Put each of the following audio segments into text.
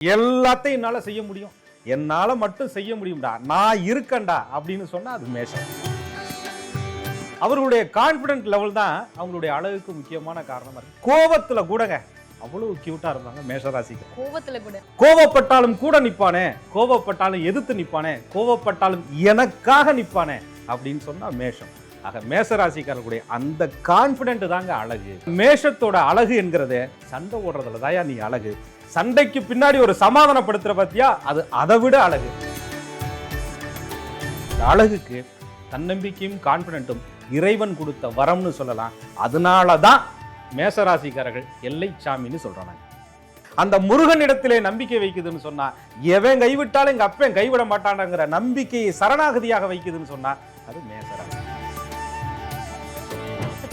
எல்லாத்தையும் என்னால செய்ய முடியும், என்னால மட்டும் செய்ய முடியும்டா, நான் இருக்கேன்டா அப்படின்னு சொன்னா அது மேஷம். அவர்களுடைய கான்பிடன்ட் லெவல் தான் அவங்களுடைய அழகுக்கு முக்கியமான காரணமா இருக்கு. கோபத்துல கூடங்க அவ்வளவு கியூட்டா இருந்தாங்க மேஷராசிக்கு. கோபத்துல கூட கோபப்பட்டாலும் கூட நிப்பானே, கோபப்பட்டாலும் எதிர்த்து நிப்பானே, கோபப்பட்டாலும் எனக்காக நிப்பானே அப்படின்னு சொன்னா மேஷம். ஆக மேஷராசிக்காரர்களுடைய அந்த கான்பிடன்ட் தாங்க அழகு. மேஷத்தோட அழகு என்கிறது சண்டை ஓடுறதுல தாயா நீ அழகு. சண்டைக்கு பின்னாடி ஒரு சமாதானப்படுத்துற பத்தியா, அது அதை விட அழகு. அழகுக்கு தன்னம்பிக்கையும் கான்பிடன்ட்டும் இறைவன் கொடுத்த வரம்னு சொல்லலாம். அதனாலதான் மேஷராசிக்காரர்கள் எல்லை சாமின்னு சொல்றாங்க. அந்த முருகன் இடத்திலே நம்பிக்கை வைக்குதுன்னு சொன்னா, எவன் கைவிட்டாலும் எங்க அப்பன் கைவிட மாட்டான்ங்கிற நம்பிக்கையை சரணாகதியாக வைக்குதுன்னு சொன்னா அது மேஷராசி.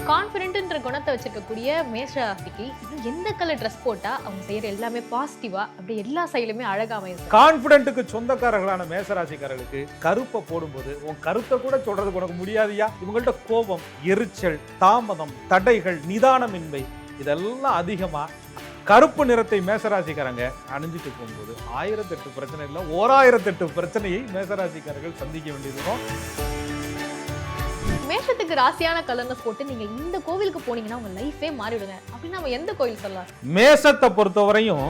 கான்ஃபிடென்ட்ன்ற குணத்தை வச்சிருக்கக்கூடிய மேஷராசிக்கு எந்த கலர் ட்ரெஸ் போட்டா அவங்க செய்யற எல்லாமே பாசிட்டிவா அப்படி எல்லா சைடுலுமே அழகா அமையும். கான்ஃபிடென்ட்டுக்கு சொந்தக்காரர்களான மேஷராசிக்காரர்களுக்கு கருப்பை போடும்போது உன் கருத்தை கூட சொல்றது உனக்கு முடியாதியா. இவங்கள்ட்ட கோபம், எரிச்சல், தாமதம், தடைகள், நிதானமின்மை இதெல்லாம் அதிகமா. கருப்பு நிறத்தை மேஷராசிக்காரங்க அணிஞ்சிட்டு போகும்போது 1008 பிரச்சனை இல்லை, 1008 பிரச்சனையை மேஷராசிக்காரர்கள் சந்திக்க வேண்டியிருக்கும். மேஷத்துக்கு ராசியான கலர்னஸ் போட்டு நீங்க இந்த கோவிலுக்கு போனீங்கன்னா உங்க லைஃபே மாறிடுங்க அப்படின்னு நம்ம எந்த கோவில் சொல்லலாம்? மேஷத்தை பொறுத்தவரையும்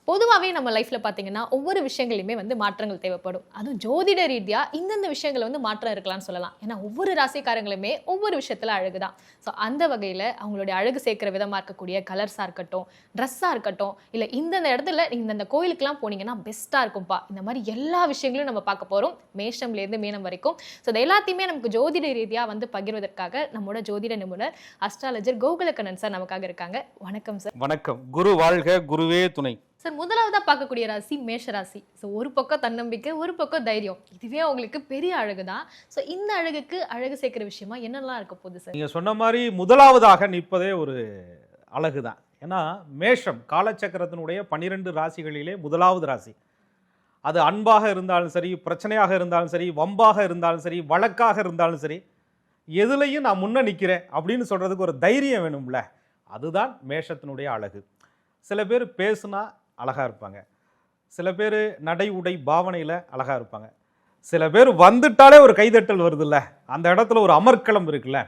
பொதுவாகவே நம்ம லைஃப்ல பார்த்தீங்கன்னா ஒவ்வொரு விஷயங்களையுமே மாற்றங்கள் தேவைப்படும். அதுவும் ஜோதிட ரீதியா இந்தந்த விஷயங்கள் மாற்றம் இருக்கலாம்னு சொல்லலாம். ஏன்னா ஒவ்வொரு ராசிக்காரங்களுமே ஒவ்வொரு விஷயத்துல அழகுதான். ஸோ அந்த வகையில அவங்களுடைய அழகு சேர்க்கிற விதமா இருக்கக்கூடிய கலர்ஸா இருக்கட்டும், ட்ரெஸ்ஸா இருக்கட்டும், இல்லை இந்தந்த இடத்துல இந்த கோயிலுக்குலாம் போனீங்கன்னா பெஸ்டா இருக்கும்பா, இந்த மாதிரி எல்லா விஷயங்களும் நம்ம பார்க்க போறோம், மேஷம்ல இருந்து மீனம் வரைக்கும். ஸோ இது எல்லாத்தையுமே நமக்கு ஜோதிட ரீதியா பகிர்வதற்காக நம்மளோட ஜோதிட நிபுணர் அஸ்ட்ராலஜர் கோகுலக்கண்ணன் சார் நமக்காக இருக்காங்க. வணக்கம் சார். வணக்கம். குரு வாழ்க, குருவே துணை. சார், முதலாவதா பார்க்கக்கூடிய ராசி மேஷராசி. ஸோ ஒரு பக்கம் தன்னம்பிக்கை, ஒரு பக்கம் தைரியம், இதுவே அவங்களுக்கு பெரிய அழகு தான். ஸோ இந்த அழகுக்கு அழகு சேர்க்கிற விஷயமா என்னெல்லாம் இருக்க போகுது சார்? நீங்க சொன்ன மாதிரி முதலாவதாக நிற்பதே ஒரு அழகு தான். ஏன்னா மேஷம் காலச்சக்கரத்தினுடைய 12 ராசிகளிலே முதலாவது ராசி. அது அன்பாக இருந்தாலும் சரி, பிரச்சனையாக இருந்தாலும் சரி, வம்பாக இருந்தாலும் சரி, வழக்காக இருந்தாலும் சரி, எதுலையும் நான் முன்ன நிற்கிறேன் அப்படின்னு சொல்றதுக்கு ஒரு தைரியம் வேணும்ல, அதுதான் மேஷத்தினுடைய அழகு. சில பேர் பேசுனா அழகாக இருப்பாங்க, சில பேர் நடை உடை பாவனையில் அழகாக இருப்பாங்க, சில பேர் வந்துட்டாலே ஒரு கைதட்டல் வருதுல்ல, அந்த இடத்துல ஒரு அமர்க்களம் இருக்குல்ல,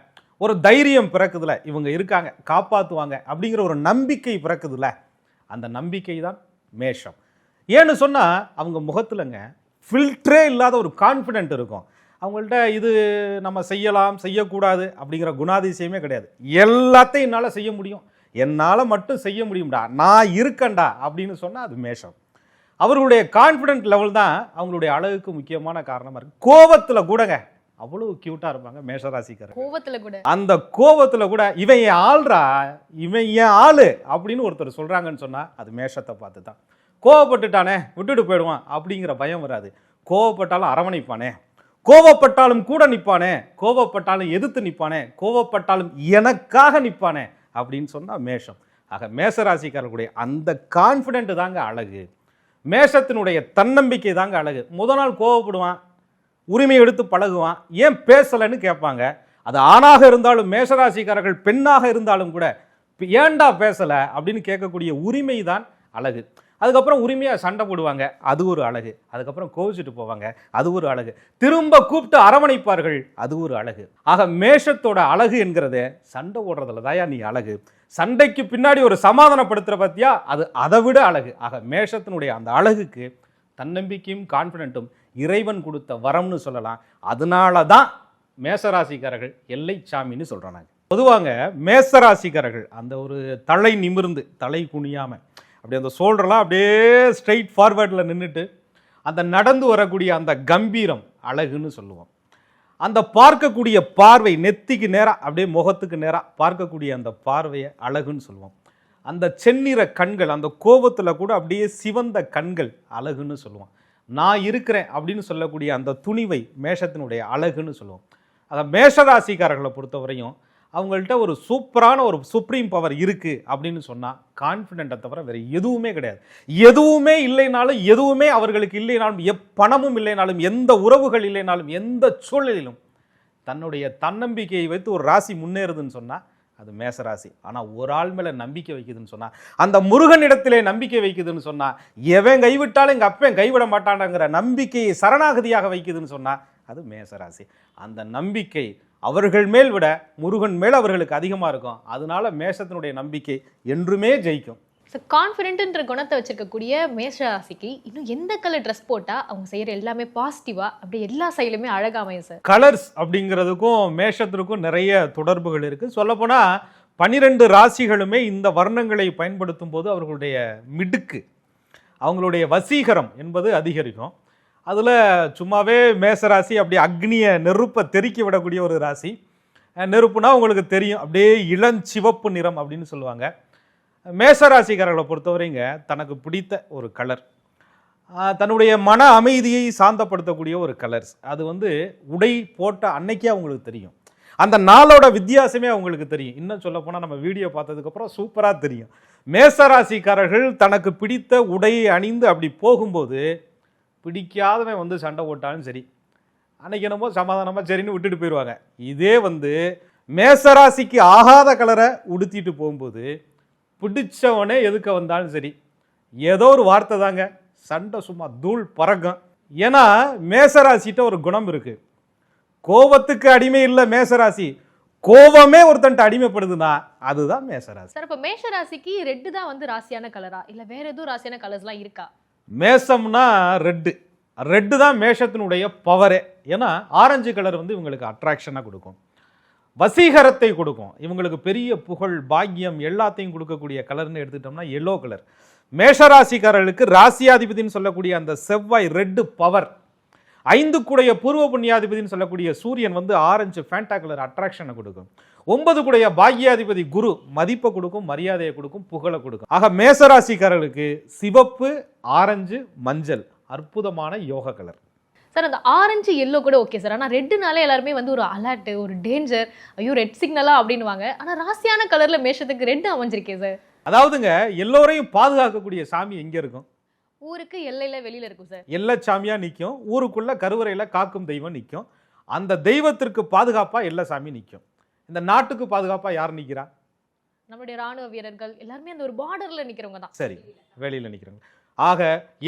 ஒரு தைரியம் பிறக்குதுல, இவங்க இருக்காங்க காப்பாற்றுவாங்க அப்படிங்கிற ஒரு நம்பிக்கை பிறக்குதுல்ல, அந்த நம்பிக்கை தான் மேஷம். ஏன்னு சொன்னால் அவங்க முகத்துலங்க ஃபில்டரே இல்லாத ஒரு கான்ஃபிடென்ட் இருக்கும். அவங்கள்ட்ட இது நம்ம செய்யலாம் செய்யக்கூடாது அப்படிங்கிற குணாதிசயமே கிடையாது. எல்லாத்தையும் என்னால் செய்ய முடியும், என்னால் மட்டும் செய்ய முடியும்டா, நான் இருக்கேன்டா அப்படின்னு சொன்னால் அது மேஷம். அவர்களுடைய கான்ஃபிடென்ட் லெவல் தான் அவங்களுடைய அழகுக்கு முக்கியமான காரணமாக இருக்குது. கோபத்தில் கூடங்க அவ்வளவு கியூட்டாக இருப்பாங்க மேஷராசிக்காரர். கோபத்தில் கூட, அந்த கோபத்தில் கூட இவன் என் ஆள்றா, இவன் என் ஆளு அப்படின்னு ஒருத்தர் சொல்கிறாங்கன்னு சொன்னால் அது மேஷத்தை பார்த்து தான். கோவப்பட்டுட்டானே விட்டுட்டு போயிடுவான் அப்படிங்கிற பயம் வராது. கோவப்பட்டாலும் அரவணைப்பானே, கோவப்பட்டாலும் கூட நிற்பானே, கோவப்பட்டாலும் எதிர்த்து நிற்பானே, கோவப்பட்டாலும் எனக்காக நிற்பானே அப்படின்னு சொன்னால் மேஷம். ஆக மேஷராசிக்காரர்களுடைய அந்த கான்ஃபிடென்ட் தாங்க அழகு. மேஷத்தினுடைய தன்னம்பிக்கை தாங்க அழகு. முதல் நாள் கோவப்படுவான், உரிமை எடுத்து பழகுவான், ஏன் பேசலைன்னு கேட்பாங்க. அது ஆணாக இருந்தாலும் மேஷராசிக்காரர்கள் பெண்ணாக இருந்தாலும் கூட ஏன்டா பேசலை அப்படின்னு கேட்கக்கூடிய உரிமை தான் அழகு. அதுக்கப்புறம் உரிமையாக சண்டை போடுவாங்க, அது ஒரு அழகு. அதுக்கப்புறம் கோவிச்சுட்டு போவாங்க, அது ஒரு அழகு. திரும்ப கூப்பிட்டு அரவணைப்பார்கள், அது ஒரு அழகு. ஆக மேஷத்தோட அழகு என்கிறது சண்டை ஓடுறதுல தாயா நீ அழகு. சண்டைக்கு பின்னாடி ஒரு சமாதானப்படுத்துற பத்தியா, அது அதை விட அழகு. ஆக மேஷத்தினுடைய அந்த அழகுக்கு தன்னம்பிக்கையும் கான்ஃபிடென்ட்டும் இறைவன் கொடுத்த வரம்னு சொல்லலாம். அதனால தான் மேஷராசிக்காரர்கள் எல்லை சாமின்னு சொல்கிறாங்க. பொதுவாங்க மேஷராசிக்காரர்கள் அந்த ஒரு தலை நிமிர்ந்து தலை குனியாமல் அப்படி அந்த ஷோல்டர்லாம் அப்படியே ஸ்ட்ரைட் ஃபார்வேர்டில் நின்றுட்டு அந்த நடந்து வரக்கூடிய அந்த கம்பீரம் அழகுன்னு சொல்லுவோம். அந்த பார்க்கக்கூடிய பார்வை நெத்திக்கு நேராக அப்படியே முகத்துக்கு நேராக பார்க்கக்கூடிய அந்த பார்வையை அழகுன்னு சொல்லுவோம். அந்த செந்நிற கண்கள், அந்த கோபத்தில் கூட அப்படியே சிவந்த கண்கள் அழகுன்னு சொல்லுவோம். நான் இருக்கிறேன் அப்படின்னு சொல்லக்கூடிய அந்த துணிவை மேஷத்தினுடைய அழகுன்னு சொல்லுவோம். அதை மேஷராசிக்காரர்களை பொறுத்தவரையும் அவங்கள்ட்ட ஒரு சூப்பரான ஒரு சுப்ரீம் பவர் இருக்குது அப்படின்னு சொன்னால் கான்ஃபிடென்ட்டை தவிர வேறு எதுவுமே கிடையாது. எதுவுமே இல்லைனாலும், எதுவுமே அவர்களுக்கு இல்லைனாலும், பணமும் இல்லைனாலும், எந்த உறவுகள் இல்லைனாலும், எந்த சூழ்நிலையிலும் தன்னுடைய தன்னம்பிக்கையை வைத்து ஒரு ராசி முன்னேறுதுன்னு சொன்னால் அது மேசராசி. ஆனால் ஒரு ஆள் மேலே நம்பிக்கை வைக்குதுன்னு சொன்னா, அந்த முருகனிடத்திலே நம்பிக்கை வைக்குதுன்னு சொன்னா, எவன் கைவிட்டாலும் எங்கள் அப்பன் கைவிட மாட்டான்ங்கிற நம்பிக்கையை சரணாகதியாக வைக்குதுன்னு சொன்னா அது மேசராசி. அந்த நம்பிக்கை அவர்கள் மேல் விட முருகன் மேல் அவர்களுக்கு அதிகமாக இருக்கும். அதனால மேஷத்தினுடைய நம்பிக்கை என்றுமே ஜெயிக்கும். ஸோ கான்ஃபிடென்ட்ன்ற குணத்தை வச்சிருக்கக்கூடிய மேஷ ராசிக்கு இன்னும் எந்த கலர் ட்ரெஸ் போட்டால் அவங்க செய்கிற எல்லாமே பாசிட்டிவாக அப்படி எல்லா சைடுலுமே அழகாக அமையும் சார்? கலர்ஸ் அப்படிங்கிறதுக்கும் மேஷத்திற்கும் நிறைய தொடர்புகள் இருக்குது. சொல்லப்போனால் 12 ராசிகளுமே இந்த வர்ணங்களை பயன்படுத்தும் போது அவர்களுடைய மிடுக்கு, அவங்களுடைய வசீகரம் என்பது அதிகரிக்கும். அதில் சும்மாவே மேசராசி அப்படி அக்னியை நெருப்பை தெறிக்க விடக்கூடிய ஒரு ராசி. நெருப்புனா உங்களுக்கு தெரியும், அப்படியே இளஞ்சிவப்பு நிறம் அப்படின்னு சொல்லுவாங்க. மேசராசிக்காரர்களை பொறுத்தவரைங்க தனக்கு பிடித்த ஒரு கலர், தன்னுடைய மன அமைதியை சாந்தப்படுத்தக்கூடிய ஒரு கலர்ஸ், அது உடை போட்ட அன்னைக்கே அவங்களுக்கு தெரியும். அந்த நாளோட வித்தியாசமே அவங்களுக்கு தெரியும். இன்னும் சொல்ல போனால் நம்ம வீடியோ பார்த்ததுக்கப்புறம் சூப்பராக தெரியும். மேசராசிக்காரர்கள் தனக்கு பிடித்த உடையை அணிந்து அப்படி போகும்போது பிடிக்காதவன் சண்டை போட்டாலும் சரி, அன்னைக்கு என்னமோ சமாதானமாக சரின்னு விட்டுட்டு போயிடுவாங்க. இதே மேசராசிக்கு ஆகாத கலரை உடுத்திட்டு போகும்போது பிடிச்சவனே எதுக்க வந்தாலும் சரி, ஏதோ ஒரு வார்த்தை தாங்க, சண்டை சும்மா தூள் பறக்கும். ஏன்னா மேசராசிட்ட ஒரு குணம் இருக்கு, கோபத்துக்கு அடிமை இல்லை மேசராசி, கோபமே ஒருத்தன்ட்ட அடிமைப்படுதுன்னா அதுதான் மேசராசி. சார், இப்போ மேஷராசிக்கு ரெட்டு தான் ராசியான கலரா இல்லை வேற எதுவும் ராசியான கலர்ஸ்லாம் இருக்கா? மேசம்னா ரெட்டு தான் மேஷத்தினுடைய பவரே. ஏன்னா ஆரஞ்சு கலர் இவங்களுக்கு அட்ராக்ஷனாக கொடுக்கும், வசீகரத்தை கொடுக்கும், இவங்களுக்கு பெரிய புகழ் பாக்கியம் எல்லாத்தையும் கொடுக்கக்கூடிய கலர்னு எடுத்துட்டோம்னா எல்லோ கலர். மேஷராசிக்காரர்களுக்கு ராசியாதிபதினு சொல்லக்கூடிய அந்த செவ்வாய் ரெட்டு பவர். 5 கூடைய பூர்வ புண்ணியாதிபதினு சொல்லக்கூடிய சூரியன் ஆரஞ்சு ஃபேண்டா கலர் அட்ராக்ஷனை கொடுக்கும். 9 கூடைய பாக்கியாதிபதி குரு மதிப்பை கொடுக்கும், மரியாதையை கொடுக்கும், புகழை கொடுக்கும். ஆக மேசராசிக்காரர்களுக்கு சிவப்பு, ஆரஞ்சு, மஞ்சள் அற்புதமான யோக கலர். சார், அந்த ஆரஞ்சு எல்லோ கூட ஓகே சார், ஆனால் ரெட்டுனாலே எல்லாருமே ஒரு அலர்ட், ஒரு டேஞ்சர், ஐயோ ரெட் சிக்னலா அப்படின்னுவாங்க. ஆனால் ராசியான கலர்ல மேஷத்துக்கு ரெட் அமைஞ்சிருக்கே சார். அதாவதுங்க எல்லோரையும் பாதுகாக்கக்கூடிய சாமி எங்க இருக்கும்? ஊருக்கு எல்லையில வெளியில இருக்கும் சார். எல்லை சாமியா நிற்கும், ஊருக்குள்ள கருவறையில காக்கும் தெய்வம் நிற்கும். அந்த தெய்வத்திற்கு பாதுகாப்பா எல்லை சாமி நிற்கும். இந்த நாட்டுக்கு பாதுகாப்பா யார் நிற்கிறா? நம்மளுடைய ராணுவ வீரர்கள் எல்லாருமே அந்த ஒரு பார்டர்ல நிக்கிறவங்க தான். சரி, வெளியில நிற்கிறவங்க. ஆக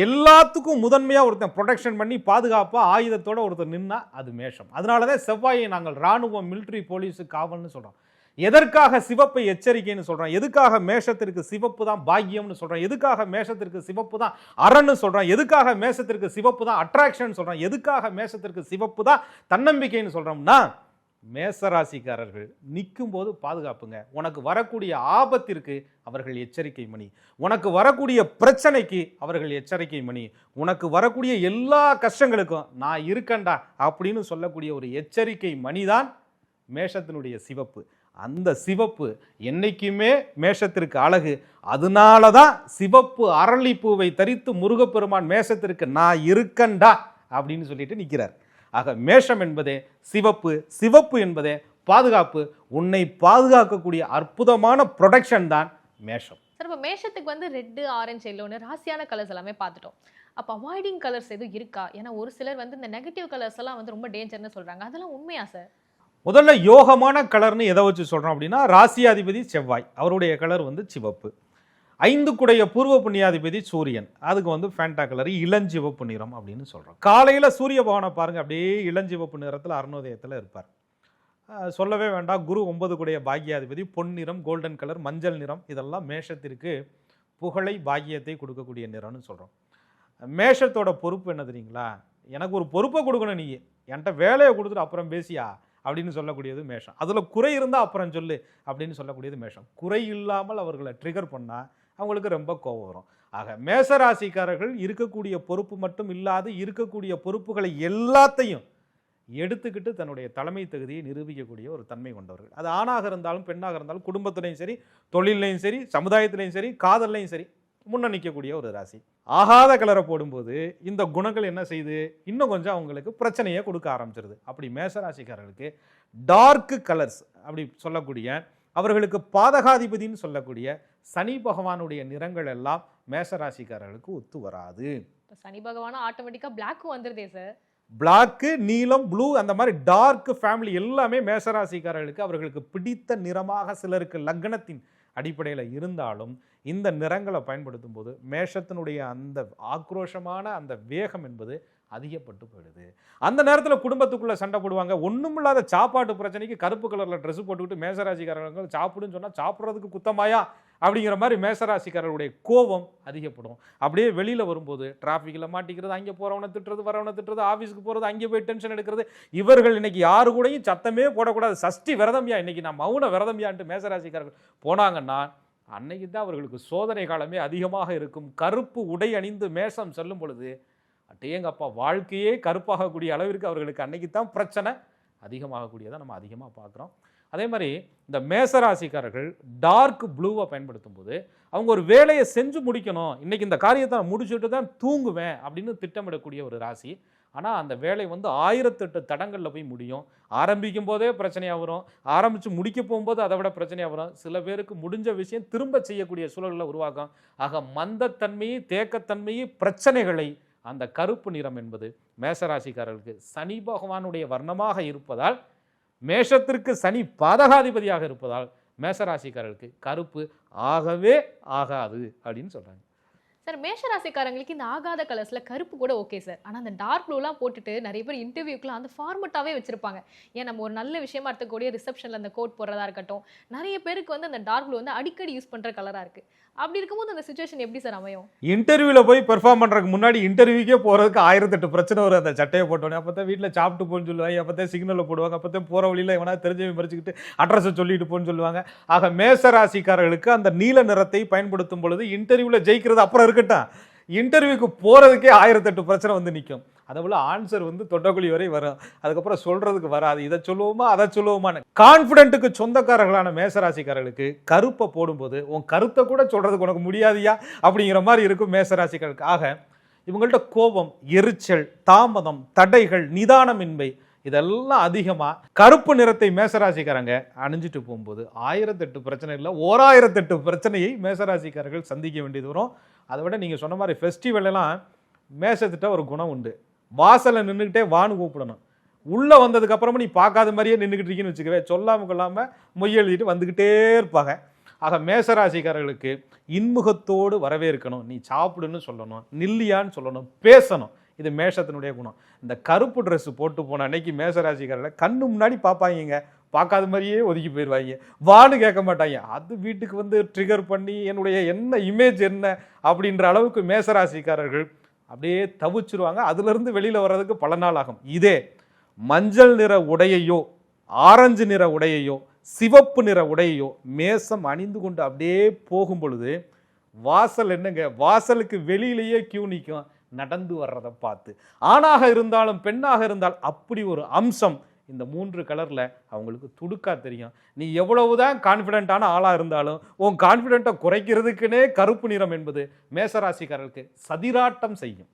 எல்லாத்துக்கும் முதன்மையா ஒருத்தன் ப்ரொடெக்ஷன் பண்ணி பாதுகாப்பா ஆயுதத்தோட ஒருத்தர் நின்னா அது மேஷம். அதனாலதான் செவ்வாயை நாங்கள் ராணுவம், மிலிட்ரி, போலீஸ், காவல்னு சொல்றோம். எதற்காக சிவப்பை எச்சரிக்கைன்னு சொல்றோம்? எதுக்காக மேஷத்திற்கு சிவப்பு தான் பாக்கியம்னு சொல்றோம்? எதுக்காக மேஷத்திற்கு சிவப்பு தான் அரண்னு சொல்றோம்? எதுக்காக மேஷத்திற்கு சிவப்பு தான் அட்ராக்ஷன் சொல்றோம்? எதுக்காக மேஷத்திற்கு சிவப்பு தான் தன்னம்பிக்கைன்னு சொல்றோம்னா, மேசராசிக்காரர்கள் நிற்கும் போது பாதுகாப்புங்க. உனக்கு வரக்கூடிய ஆபத்திற்கு அவர்கள் எச்சரிக்கை மணி, உனக்கு வரக்கூடிய பிரச்சனைக்கு அவர்கள் எச்சரிக்கை மணி, உனக்கு வரக்கூடிய எல்லா கஷ்டங்களுக்கும் நான் இருக்கண்டா அப்படின்னு சொல்லக்கூடிய ஒரு எச்சரிக்கை மணிதான் மேஷத்தினுடைய சிவப்பு. அந்த சிவப்பு என்னைக்குமே மேஷத்திற்கு அழகு. அதனால தான் சிவப்பு அரளிப்பூவை தரித்து முருகப்பெருமான் மேஷத்திற்கு நான் இருக்கண்டா அப்படின்னு சொல்லிட்டு நிற்கிறார். ஆக மேஷம் என்பதே சிவப்பு, சிவப்பு என்பதே பாதுகாப்பு. உன்னை பாதுகாக்கக்கூடிய அற்புதமான ப்ரொடெக்ஷன் தான் மேஷம். சார், இப்போ மேஷத்துக்கு ரெட்டு, ஆரஞ்சு, எல்லோன்னு ராசியான கலர்ஸ் எல்லாமே பார்த்துட்டோம். அப்போ அவாய்டிங் கலர்ஸ் எதுவும் இருக்கா? ஏன்னா ஒரு சிலர் இந்த நெகட்டிவ் கலர்ஸ் எல்லாம் ரொம்ப டேஞ்சர்னு சொல்றாங்க, அதெல்லாம் உண்மையா சார்? முதல்ல யோகமான கலர்னு எதை வச்சு சொல்றோம் அப்படின்னா, ராசியாதிபதி செவ்வாய், அவருடைய கலர் சிவப்பு. 5 கூடைய பூர்வ புண்ணியாதிபதி சூரியன், அதுக்கு ஃபேண்டா கலர் இளஞ்சிவப்பு நிறம் அப்படின்னு சொல்றோம். காலையில சூரிய பகவானை பாருங்க, அப்படியே இளஞ்சிவப்பு நிறத்தில் அருணோதயத்தில் இருப்பார். சொல்லவே வேண்டாம். குரு 9 கூடைய பாக்கியாதிபதி பொன்னிறம், கோல்டன் கலர், மஞ்சள் நிறம், இதெல்லாம் மேஷத்திற்கு புகழை பாக்கியத்தை கொடுக்கக்கூடிய நிறம்னு சொல்றோம். மேஷத்தோட பொறுப்பு என்ன தெரியுங்களா? எனக்கு ஒரு பொறுப்பை கொடுக்கணும், நீ என்கிட்ட வேலையை கொடுத்துட்டு அப்புறம் பேசியா அப்படின்னு சொல்லக்கூடியது மேஷம். அதுல குறை இருந்தா அப்புறம் சொல்லு அப்படின்னு சொல்லக்கூடியது மேஷம். குறை இல்லாமல் அவர்களை ட்ரிகர் பண்ணா அவங்களுக்கு ரொம்ப கோபம் வரும். ஆக மேசராசிக்காரர்கள் இருக்கக்கூடிய பொறுப்பு மட்டும் இல்லாது இருக்கக்கூடிய பொறுப்புகளை எல்லாத்தையும் எடுத்துக்கிட்டு தன்னுடைய தலைமை தகுதியை நிரூபிக்கக்கூடிய ஒரு தன்மை கொண்டவர்கள். அது ஆணாக இருந்தாலும் பெண்ணாக இருந்தாலும், குடும்பத்திலையும் சரி, தொழிலையும் சரி, சமுதாயத்திலையும் சரி, காதல்லையும் சரி முன்ன நிற்கக்கூடிய ஒரு ராசி. ஆகாத கலரை போடும்போது இந்த குணங்கள் என்ன செய்யுது? இன்னும் கொஞ்சம் அவங்களுக்கு பிரச்சனையை கொடுக்க ஆரம்பிச்சிருது. அப்படி மேசராசிக்காரர்களுக்கு டார்க் கலர்ஸ் அப்படி சொல்லக்கூடிய, அவர்களுக்கு பாதகாதிபதினு சொல்லக்கூடிய சனி பகவானுடைய நிறங்கள் எல்லாம் மேசராசிக்காரர்களுக்கு ஒத்து வராது. சனி பகவான் ஆட்டோமேட்டிக்கா பிளாக்கும் வந்துருதே சார். பிளாக்கு, நீலம், ப்ளூ அந்த மாதிரி டார்க் ஃபேமிலி எல்லாமே மேசராசிக்காரர்களுக்கு அவர்களுக்கு பிடித்த நிறமாக சிலருக்கு லக்னத்தின் அடிப்படையில் இருந்தாலும் இந்த நிறங்களை பயன்படுத்தும் போது மேஷத்தினுடைய அந்த ஆக்ரோஷமான அந்த வேகம் என்பது அதிகப்பட்டு போயிடுது. அந்த நேரத்தில் குடும்பத்துக்குள்ளே சண்டை போடுவாங்க. ஒன்றும் இல்லாத சாப்பாட்டு பிரச்சனைக்கு கருப்பு கலரில் ட்ரெஸ் போட்டுக்கிட்டு மேசராசிக்காரர்கள் சாப்பிடுன்னு சொன்னால் சாப்பிட்றதுக்கு குத்தமாயா அப்படிங்கிற மாதிரி மேசராசிக்காரர்களுடைய கோபம் அதிகப்படும். அப்படியே வெளியில் வரும்போது டிராஃபிக்கில் மாட்டிக்கிறது, அங்கே போகிறவனை திட்டுறது, வரவனை திட்டுறது, ஆஃபீஸுக்கு போகிறது, அங்கே போய் டென்ஷன் எடுக்கிறது. இவர்கள் இன்னைக்கு யாரு கூடயும் சத்தமே போடக்கூடாது, சஷ்டி விரதம்யா, இன்னைக்கு நான் மௌன விரதம்யான்ட்டு மேசராசிக்காரர்கள் போனாங்கன்னா அன்னைக்கு தான் அவர்களுக்கு சோதனை காலமே அதிகமாக இருக்கும். கருப்பு உடை அணிந்து மேஷம் செல்லும் பொழுது அட்டேங்கப்பா வாழ்க்கையே கருப்பாகக்கூடிய அளவிற்கு அவர்களுக்கு அன்னைக்கு தான் பிரச்சனை அதிகமாகக்கூடியதை நம்ம அதிகமாக பார்க்குறோம். அதே மாதிரி இந்த மேசராசிக்காரர்கள் டார்க் ப்ளூவை பயன்படுத்தும் போது அவங்க ஒரு வேலையை செஞ்சு முடிக்கணும், இன்னைக்கு இந்த காரியத்தை நான் முடிச்சுட்டு தான் தூங்குவேன் அப்படின்னு திட்டமிடக்கூடிய ஒரு ராசி. ஆனால் அந்த வேலை 1008 தடங்களில் போய் முடியும். ஆரம்பிக்கும் போதே பிரச்சனையாக வரும், ஆரம்பித்து முடிக்க போகும்போது அதை விட பிரச்சனையாக வரும். சில பேருக்கு முடிஞ்ச விஷயம் திரும்ப செய்யக்கூடிய சூழலில் உருவாக்கும். ஆக மந்தத்தன்மையை, தேக்கத்தன்மையை, பிரச்சனைகளை அந்த கருப்பு நிறம் என்பது மேசராசிக்காரர்களுக்கு சனி பகவானுடைய வர்ணமாக இருப்பதால், மேஷத்திற்கு சனி பாதகாதிபதியாக இருப்பதால் மேசராசிக்காரர்களுக்கு கருப்பு ஆகவே ஆகாது அப்படின்னு சொல்றாங்க. சார், மேஷராசிக்காரங்களுக்கு இந்த ஆகாத கலர்ஸ்ல கருப்பு கூட ஓகே சார். ஆனால் அந்த டார்க் ப்ளூலாம் போட்டுட்டு நிறைய பேர் இன்டர்வியூக்குலாம் அந்த ஃபார்மட்டாகவே வச்சிருப்பாங்க. ஏன் நம்ம ஒரு நல்ல விஷயமா எடுத்துக்கூடிய ரிசப்ஷனில் அந்த கோட் போடுறதா இருக்கட்டும், நிறைய பேருக்கு வந்து அந்த டார்க் ப்ளூ வந்து அடிக்கடி யூஸ் பண்ணுற கலராக இருக்கு. அப்படி இருக்கும்போது அந்த சுச்சுவேஷன் எப்படி சார் அமையும்? இன்டர்வியூவில் போய் பெர்ஃபார்ம் பண்ணுறதுக்கு முன்னாடி இன்டர்வியூக்கே போகிறதுக்கு 1008 பிரச்சனை வரும். அந்த சட்டையை போட்டோன்னே அப்போ தான் வீட்டில் சாப்பிட்டு போன்னு சொல்லுவாங்க, அப்போ தான் சிக்னலில் போடுவாங்க, அப்போ தான் போகிற வழியில் எவனா தெரிஞ்சவங்க மறைச்சிக்கிட்டு அட்ரஸை சொல்லிட்டு போன்னு சொல்லுவாங்க. ஆக மேசராசிக்காரர்களுக்கு அந்த நீல நிறத்தை பயன்படுத்தும் பொழுது இன்டர்வியூவில் ஜெயிக்கிறது அப்புறம் இருக்கட்டும், இன்டர்வியூக்கு போகிறதுக்கே 1008 பிரச்சனை வந்து நிற்கும். அதை போல் ஆன்சர் வந்து தொட்டக்குழி வரை வரும், அதுக்கப்புறம் சொல்கிறதுக்கு வராது. இதை சொல்லுவோமா அதை சொல்லுவோமான்னு. கான்ஃபிடென்ட்டுக்கு சொந்தக்காரர்களான மேசராசிக்காரர்களுக்கு கருப்பை போடும்போது உன் கருத்தை கூட சொல்கிறதுக்கு உனக்கு முடியாதியா அப்படிங்கிற மாதிரி இருக்கும் மேசராசிக்காரர்களுக்கு. ஆக இவங்கள்ட்ட கோபம், எரிச்சல், தாமதம், தடைகள், நிதானமின்மை இதெல்லாம் அதிகமாக கருப்பு நிறத்தை மேசராசிக்காரங்க அணிஞ்சிட்டு போகும்போது 1008 பிரச்சனை இல்லை, 1008 பிரச்சனையை மேசராசிக்காரர்கள் சந்திக்க வேண்டியது வரும். அதை விட நீங்கள் சொன்ன மாதிரி ஃபெஸ்டிவல்லாம் மேசத்திட்ட ஒரு குணம் உண்டு, வாசலில் நின்றுக்கிட்டே வான்னு கூப்பிடணும். உள்ளே வந்ததுக்கு அப்புறமா நீ பார்க்காத மாதிரியே நின்றுக்கிட்டு இருக்கீன்னு வச்சுக்கவே, சொல்லாமல் கொள்ளாமல் மொய் எழுதிட்டு வந்துக்கிட்டே இருப்பாங்க. ஆக மேசராசிக்காரர்களுக்கு இன்முகத்தோடு வரவேற்கணும், நீ சாப்பிடுன்னு சொல்லணும், நில்லியான்னு சொல்லணும், பேசணும். இது மேஷத்தினுடைய குணம். இந்த கருப்பு ட்ரெஸ் போட்டு போன அன்னைக்கு மேசராசிக்காரர்களை கண்ணு முன்னாடி பார்ப்பாங்க, பார்க்காத மாதிரியே ஒதுக்கி போயிடுவாங்க, வான்னு கேட்க மாட்டாங்க. அது வீட்டுக்கு வந்து ட்ரிகர் பண்ணி என்னுடைய என்ன இமேஜ் என்ன அப்படின்ற அளவுக்கு மேசராசிக்காரர்கள் அப்படியே தவிச்சிருவாங்க. அதுலேருந்து வெளியில் வர்றதுக்கு பல நாள் ஆகும். இதே மஞ்சள் நிற உடையையோ, ஆரஞ்சு நிற உடையையோ, சிவப்பு நிற உடையையோ மேசம் அணிந்து கொண்டு அப்படியே போகும் பொழுது வாசல் என்னங்க, வாசலுக்கு வெளியிலேயே கியூ நிற்கும் நடந்து வர்றதை பார்த்து. ஆணாக இருந்தாலும் பெண்ணாக இருந்தால் அப்படி ஒரு அம்சம் இந்த 3 கலரில் அவங்களுக்கு துடுக்கா தெரியும். நீ எவ்வளவுதான் கான்ஃபிடென்ட்டான ஆளாக இருந்தாலும் உன் கான்ஃபிடென்ட்டை குறைக்கிறதுக்குனே கருப்பு நிறம் என்பது மேசராசிக்காரர்களுக்கு சதிராட்டம் செய்யும்.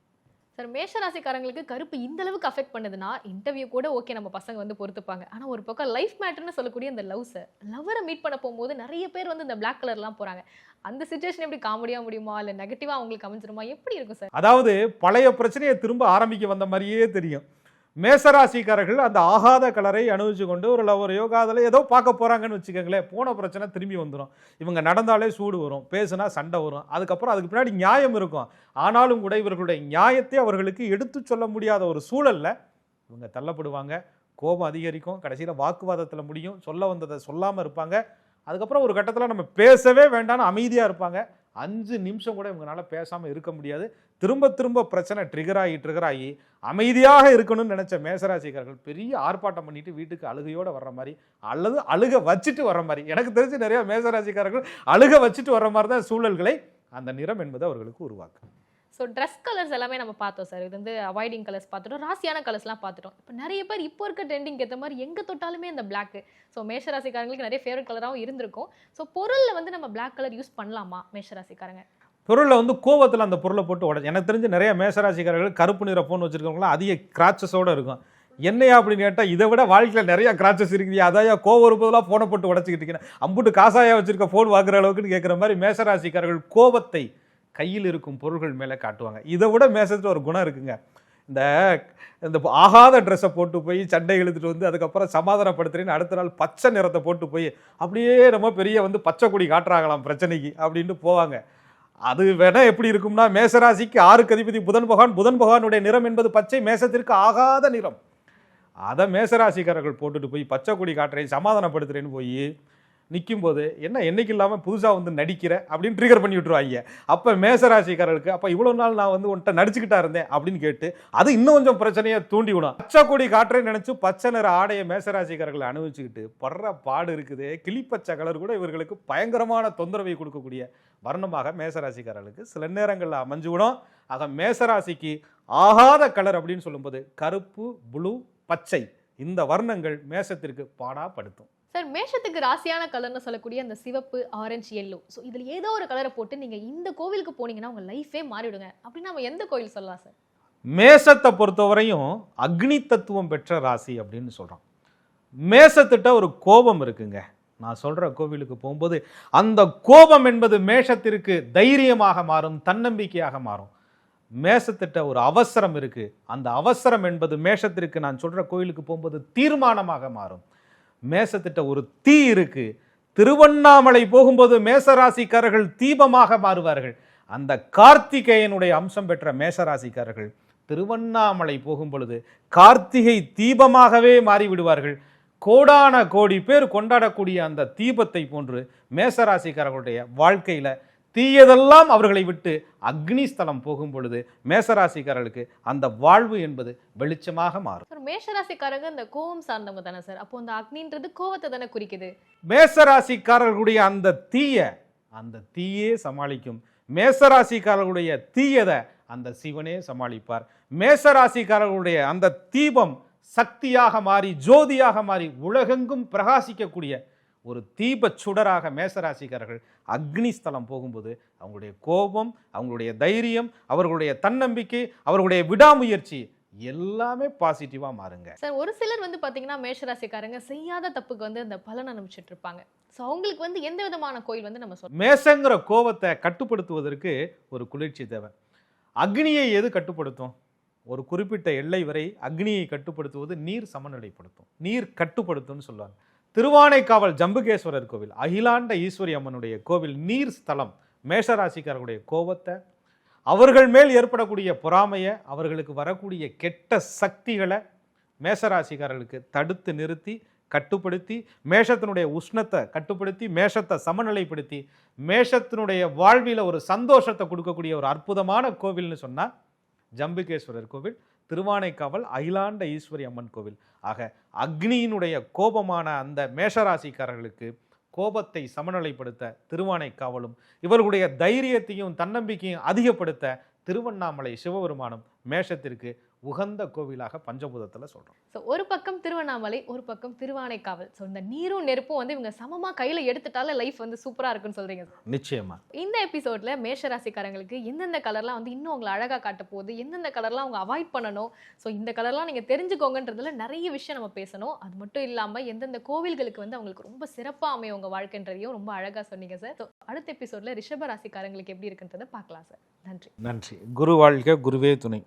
சார், மேஷராசிக்காரங்களுக்கு கருப்பு இந்த அளவுக்கு அஃபெக்ட் பண்ணுதுன்னா இன்டர்வியூ கூட ஓகே, நம்ம பசங்க வந்து பொறுத்துப்பாங்க. ஆனால் ஒரு பக்கம் லைஃப் மேட்டர்னு சொல்லக்கூடிய இந்த லவ்வரை மீட் பண்ண போகும்போது நிறைய பேர் வந்து இந்த பிளாக் கலர்லாம் போகிறாங்க. அந்த சிச்சுவேஷன் எப்படி காமெடியாக முடியுமா இல்லை நெகட்டிவாக அவங்களுக்கு அமைஞ்சிருமா, எப்படி இருக்கும் சார்? அதாவது பழைய பிரச்சனையை திரும்ப ஆரம்பிக்க வந்த மாதிரியே தெரியும். மேசராசிக்காரர்கள் அந்த ஆகாத கலரை அனுபவிச்சு கொண்டு ஒரு லவரையோ காதலை ஏதோ பார்க்க போகிறாங்கன்னு வச்சுக்கோங்களேன், போன பிரச்சனை திரும்பி வந்துடும். இவங்க நடந்தாலே சூடு வரும், பேசுனா சண்டை வரும், அதுக்கப்புறம் அதுக்கு பின்னாடி நியாயம் இருக்கும். ஆனாலும் கூட இவர்களுடைய நியாயத்தை அவர்களுக்கு எடுத்து சொல்ல முடியாத ஒரு சூழலில் இவங்க தள்ளப்படுவாங்க. கோபம் அதிகரிக்கும், கடைசியில் வாக்குவாதத்தில் முடியும், சொல்ல வந்ததை சொல்லாமல் இருப்பாங்க. அதுக்கப்புறம் ஒரு கட்டத்தில் நம்ம பேசவே வேண்டாம்னு அமைதியாக இருப்பாங்க. 5 நிமிஷம் கூட இவங்களால பேசாமல் இருக்க முடியாது. திரும்ப திரும்ப பிரச்சனை ட்ரிகர் ஆகி அமைதியாக இருக்கணும்னு நினைச்ச மேசராசிக்காரர்கள் பெரிய ஆர்ப்பாட்டம் பண்ணிட்டு வீட்டுக்கு அழுகையோடு வர்ற மாதிரி அல்லது அழுக வச்சுட்டு வர்ற மாதிரி, எனக்கு தெரிஞ்சு நிறைய மேசராசிக்காரர்கள் அழுக வச்சுட்டு வர்ற மாதிரி தான் சூழல்களை அந்த நிறம் என்பது அவர்களுக்கு உருவாக்கும். ஸோ ட்ரெஸ் கலர்ஸ் எல்லாமே நம்ம பார்த்தோம் சார். இது வந்து அவாய்டிங் கலர்ஸ் பார்த்துட்டோம், ராசியான கலர்ஸ்லாம் பார்த்துட்டோம். இப்போ நிறைய பேர் இப்போ இருக்க ட்ரெண்டிங் ஏற்ற மாதிரி எங்கே தொட்டாலுமே இந்த பிளாக். ஸோ மேஷராசிக்காரங்களுக்கு நிறைய ஃபேவரட் கலராகவும் இருந்திருக்கும். ஸோ பொருளில் வந்து நம்ம பிளாக் கலர் யூஸ் பண்ணலாமா மேஷராசிக்காரங்க? பொருளை வந்து கோவத்தில் அந்த பொருளை போட்டு உடச்சு, எனக்கு தெரிஞ்சு நிறைய மேசராசிக்காரர்கள் கருப்பு நிற ஃபோன் வச்சுருக்கவங்களாம் அதிக கிராச்சஸோடு இருக்கும். என்னையா அப்படின்னு கேட்டால் இதை விட வாழ்க்கையில் நிறைய கிராச்சஸ் இருக்குதியா, அதையா கோவம் இருப்பதெல்லாம் ஃபோனை போட்டு உடச்சிக்கிட்டு இருக்கேன், அம்புட்டு காசாயா வச்சுருக்க ஃபோன் வாங்குற அளவுக்குன்னு கேட்குற மாதிரி மேசராசிக்காரர்கள் கோபத்தை கையில் இருக்கும் பொருள்கள் மேலே காட்டுவாங்க. இதை விட மேசத்தில் ஒரு குணம் இருக்குங்க, இந்த இந்த ஆகாத ட்ரெஸ்ஸை போட்டு போய் சண்டை இழுத்துட்டு வந்து அதுக்கப்புறம் சமாதானப்படுத்துறேன்னு அடுத்த நாள் பச்சை நிறத்தை போட்டு போய் அப்படியே நம்ம பெரிய வந்து பச்சை கொடி காட்டுறாங்களாம் பிரச்சனைக்கு அப்படின்ட்டு போவாங்க. அது வேணா எப்படி இருக்கும்னா, மேசராசிக்கு 6க்கு அதிபதி புதன் பகவானுடைய நிறம் என்பது பச்சை, மேசத்திற்கு ஆகாத நிறம். அதை மேசராசிக்காரர்கள் போட்டுட்டு போய் பச்சை கொடி காட்டுறேன் சமாதானப்படுத்துறேன்னு போய் நிற்கும்போது என்ன என்னைக்கு இல்லாமல் புதுசாக வந்து நடிக்கிற அப்படின்னு ட்ரிகர் பண்ணி விட்டுருவாங்க. அப்போ மேசராசிக்காரர்களுக்கு அப்போ இவ்வளோ நாள் நான் வந்து உன்ட்ட நடிச்சுக்கிட்டா இருந்தேன் அப்படின்னு கேட்டு அது இன்னும் கொஞ்சம் பிரச்சனையை தூண்டி விடும். பச்சை கொடி காட்டுறேன்னு நினச்சி பச்சை நிற ஆடையை மேசராசிக்காரர்களை அனுபவிச்சுக்கிட்டு படுற பாடு இருக்குது. கிளிப்பச்சை கலர் கூட இவர்களுக்கு பயங்கரமான தொந்தரவை கொடுக்கக்கூடிய வர்ணமாக மேசராசிக்காரர்களுக்கு சில நேரங்களில் அமைஞ்சு விடும். ஆக மேசராசிக்கு ஆகாத கலர் அப்படின்னு சொல்லும்போது கருப்பு, ப்ளூ, பச்சை இந்த வர்ணங்கள் மேசத்திற்கு பாடாப்படுத்தும். சார், மேஷத்துக்கு ராசியான கலர்னு சொல்லக்கூடிய அந்த சிவப்பு, ஆரஞ்சு, எல்லோ, ஸோ இதில் ஏதோ ஒரு கலரை போட்டு நீங்கள் இந்த கோவிலுக்கு போனீங்கன்னா உங்கள் லைஃபே மாறிவிடுங்க அப்படின்னு நம்ம எந்த கோவில் சொல்லலாம் சார்? மேசத்தை பொறுத்தவரையும் அக்னி தத்துவம் பெற்ற ராசி அப்படின்னு சொல்கிறோம். மேசத்திட்ட ஒரு கோபம் இருக்குங்க. நான் சொல்கிற கோவிலுக்கு போகும்போது அந்த கோபம் என்பது மேஷத்திற்கு தைரியமாக மாறும், தன்னம்பிக்கையாக மாறும். மேசத்திட்ட ஒரு அவசரம் இருக்குது. அந்த அவசரம் என்பது மேஷத்திற்கு நான் சொல்கிற கோவிலுக்கு போகும்போது தீர்மானமாக மாறும். மேசத்திட்ட ஒரு தீ இருக்கு. திருவண்ணாமலை போகும்போது மேசராசிக்காரர்கள் தீபமாக மாறுவார்கள். அந்த கார்த்திகேயனுடைய அம்சம் பெற்ற மேசராசிக்காரர்கள் திருவண்ணாமலை போகும் பொழுது கார்த்திகை தீபமாகவே மாறிவிடுவார்கள். கோடான கோடி பேர் கொண்டாடக்கூடிய அந்த தீபத்தை போன்று மேசராசிக்காரர்களுடைய வாழ்க்கையில தீயதெல்லாம் அவர்களை விட்டு அக்னி ஸ்தலம் போகும் பொழுது மேசராசிக்காரர்களுக்கு அந்த வாழ்வு என்பது வெளிச்சமாக மாறும். சார், மேஷராசிக்காரங்க இந்த கோபம் சார்ந்தவங்க தானே சார்? அப்போ அந்த அக்னின்றது கோபத்தை தானே குறிக்குது. மேசராசிக்காரர்களுடைய அந்த தீயே சமாளிக்கும். மேசராசிக்காரர்களுடைய தீயதை அந்த சிவனே சமாளிப்பார். மேசராசிக்காரர்களுடைய அந்த தீபம் சக்தியாக மாறி ஜோதியாக மாறி உலகெங்கும் பிரகாசிக்கக்கூடிய ஒரு தீப சுடராக மேசராசிக்காரர்கள் அக்னி ஸ்தலம் போகும்போது அவங்களுடைய கோபம், அவங்களுடைய தைரியம், அவர்களுடைய தன்னம்பிக்கை, அவர்களுடைய விடாமுயற்சி எல்லாமே பாசிட்டிவா மாறுங்க. சார், ஒரு சிலர் வந்து பாத்தீங்கன்னா மேஷராசிக்காரங்க செய்யாத தப்புக்கு வந்து அந்த பலன் அனுப்பிச்சிட்டு இருப்பாங்க. ஸோ அவங்களுக்கு வந்து எந்த விதமான கோயில் வந்து நம்ம சொல்றோம்? மேசங்கிற கோபத்தை கட்டுப்படுத்துவதற்கு ஒரு குளிர்ச்சி தேவை. அக்னியை எது கட்டுப்படுத்தும்? ஒரு குறிப்பிட்ட எல்லை வரை அக்னியை கட்டுப்படுத்துவது நீர் சமநிலைப்படுத்தும், நீர் கட்டுப்படுத்தும்னு சொல்லுவாங்க. திருவானைக்காவல் ஜம்புகேஸ்வரர் கோவில், அகிலாண்ட ஈஸ்வரி அம்மனுடைய கோவில் நீர் ஸ்தலம். மேஷராசிக்காரர்களுடைய கோபத்தை, அவர்கள் மேல் ஏற்படக்கூடிய பொறாமையை, அவர்களுக்கு வரக்கூடிய கெட்ட சக்திகளை மேஷராசிக்காரர்களுக்கு தடுத்து நிறுத்தி கட்டுப்படுத்தி மேஷத்தினுடைய உஷ்ணத்தை கட்டுப்படுத்தி மேஷத்தை சமநிலைப்படுத்தி மேஷத்தினுடைய வாழ்வில் ஒரு சந்தோஷத்தை கொடுக்கக்கூடிய ஒரு அற்புதமான கோவில்னு சொன்னால் ஜம்புகேஸ்வரர் கோவில், திருவானைக்காவல் அகிலாண்ட ஈஸ்வரி அம்மன் கோவில். ஆக அக்னியினுடைய கோபமான அந்த மேஷராசிக்காரர்களுக்கு கோபத்தை சமநிலைப்படுத்த திருவானைக்காவலும், இவர்களுடைய தைரியத்தையும் தன்னம்பிக்கையும் அதிகப்படுத்த திருவண்ணாமலை சிவபெருமானும் மேஷத்திற்கு உகந்த கோவிலாக பஞ்சபூதத்தில் சொல்கிறோம். ஸோ ஒரு பக்கம் திருவண்ணாமலை, ஒரு பக்கம் திருவானைக்காவல். ஸோ இந்த நீரும் நெருப்பும் வந்து இவங்க சமமாக கையில் எடுத்துட்டால லைஃப் வந்து சூப்பராக இருக்குன்னு சொல்கிறீங்க. நிச்சயமா. இந்த எபிசோடில் மேஷராசிக்காரங்களுக்கு எந்தெந்த கலர்லாம் வந்து இன்னும் அவங்களை அழகாக காட்ட போகுது, எந்தெந்த கலர்லாம் அவங்க அவாய்ட் பண்ணணும், ஸோ இந்த கலர்லாம் நீங்கள் தெரிஞ்சுக்கோங்கன்றதுல நிறைய விஷயம் நம்ம பேசணும். அது மட்டும் இல்லாமல் எந்தெந்த கோவில்களுக்கு வந்து அவங்களுக்கு ரொம்ப சிறப்பாக அமையும் உங்கள் வாழ்க்கைன்றதையும் ரொம்ப அழகாக சொன்னீங்க சார். ஸோ அடுத்த எபிசோடில் ரிஷப ராசிக்காரங்களுக்கு எப்படி இருக்குன்றதை பார்க்கலாம் சார். நன்றி. நன்றி. குரு வாழ்க, குருவே துணை.